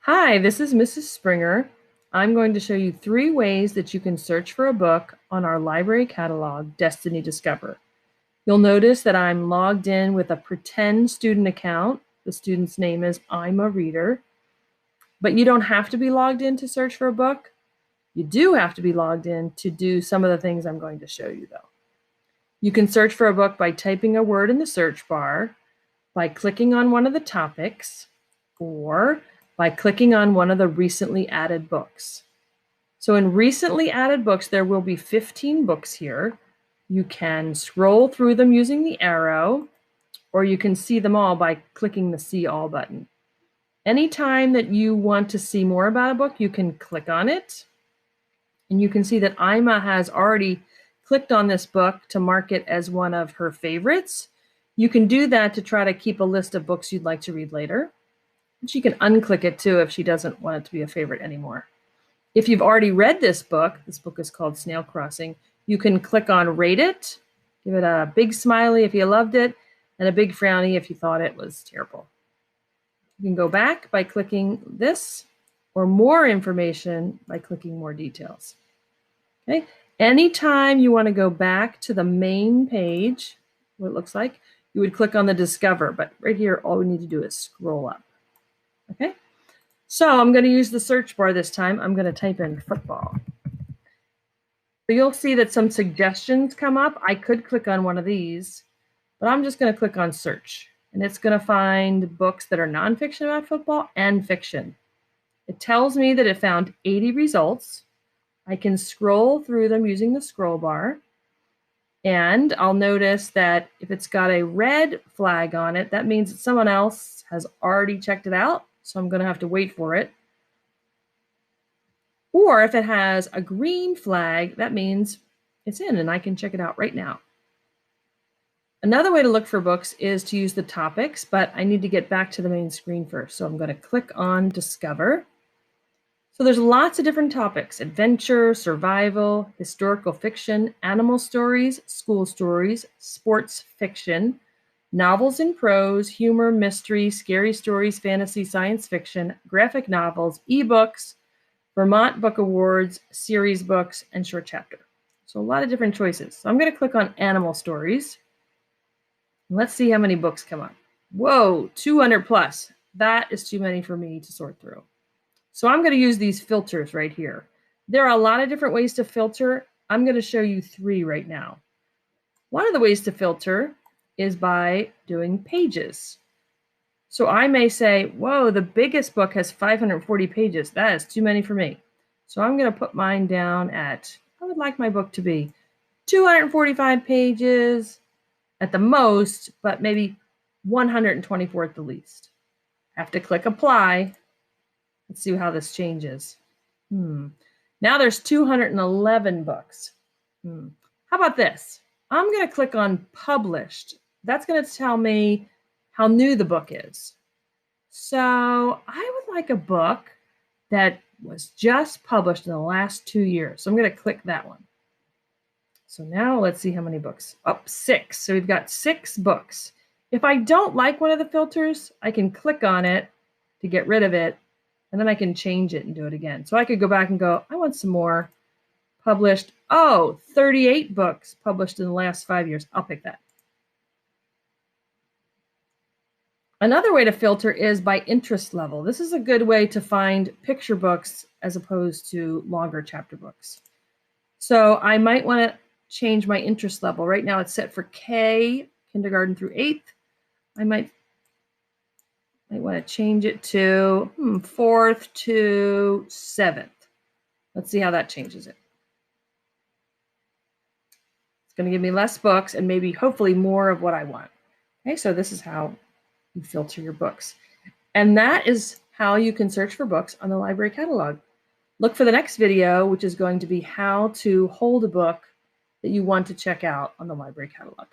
Hi, this is Mrs. Springer. I'm going to show you 3 ways that you can search for a book on our library catalog, Destiny Discover. You'll notice that I'm logged in with a pretend student account. The student's name is I'm a Reader. But you don't have to be logged in to search for a book. You do have to be logged in to do some of the things I'm going to show you, though. You can search for a book by typing a word in the search bar, by clicking on one of the topics, or by clicking on one of the recently added books. So in recently added books, there will be 15 books here. You can scroll through them using the arrow, or you can see them all by clicking the See All button. Anytime that you want to see more about a book, you can click on it. And you can see that Ima has already clicked on this book to mark it as one of her favorites. You can do that to try to keep a list of books you'd like to read later. She can unclick it too if she doesn't want it to be a favorite anymore. If you've already read this book is called Snail Crossing, you can click on Rate It, give it a big smiley if you loved it, and a big frowny if you thought it was terrible. You can go back by clicking this, or more information by clicking more details. Okay. Anytime you want to go back to the main page, what it looks like, you would click on the Discover, but right here, all we need to do is scroll up. Okay, so I'm going to use the search bar this time. I'm going to type in football. So you'll see that some suggestions come up. I could click on one of these, but I'm just going to click on search, and it's going to find books that are nonfiction about football and fiction. It tells me that it found 80 results. I can scroll through them using the scroll bar, and I'll notice that if it's got a red flag on it, that means that someone else has already checked it out. So I'm going to have to wait for it. Or if it has a green flag, that means it's in and I can check it out right now. Another way to look for books is to use the topics, but I need to get back to the main screen first. So I'm going to click on Discover. So there's lots of different topics: adventure, survival, historical fiction, animal stories, school stories, sports fiction, novels in prose, humor, mystery, scary stories, fantasy, science fiction, graphic novels, ebooks, Vermont Book Awards, series books, and short chapter. So a lot of different choices. So I'm going to click on animal stories. Let's see how many books come up. Whoa, 200 plus. That is too many for me to sort through. So I'm going to use these filters right here. There are a lot of different ways to filter. I'm going to show you 3 right now. One of the ways to filter is by doing pages. So I may say, whoa, the biggest book has 540 pages. That is too many for me. So I'm going to put mine down at, I would like my book to be 245 pages at the most, but maybe 124 at the least. I have to click apply. Let's see how this changes. Now there's 211 books. How about this? I'm going to click on published. That's going to tell me how new the book is. So I would like a book that was just published in the last 2 years. So I'm going to click that one. So now let's see how many books. 6. So we've got 6 books. If I don't like one of the filters, I can click on it to get rid of it, and then I can change it and do it again. So I could go back and go, I want some more published. Oh, 38 books published in the last 5 years. I'll pick that. Another way to filter is by interest level. This is a good way to find picture books as opposed to longer chapter books. So I might want to change my interest level. Right now it's set for K, kindergarten through 8th. I might want to change it to 4th to 7th. Let's see how that changes it. It's going to give me less books and maybe hopefully more of what I want. Okay, so this is how you filter your books. And that is how you can search for books on the library catalog. Look for the next video, which is going to be how to hold a book that you want to check out on the library catalog.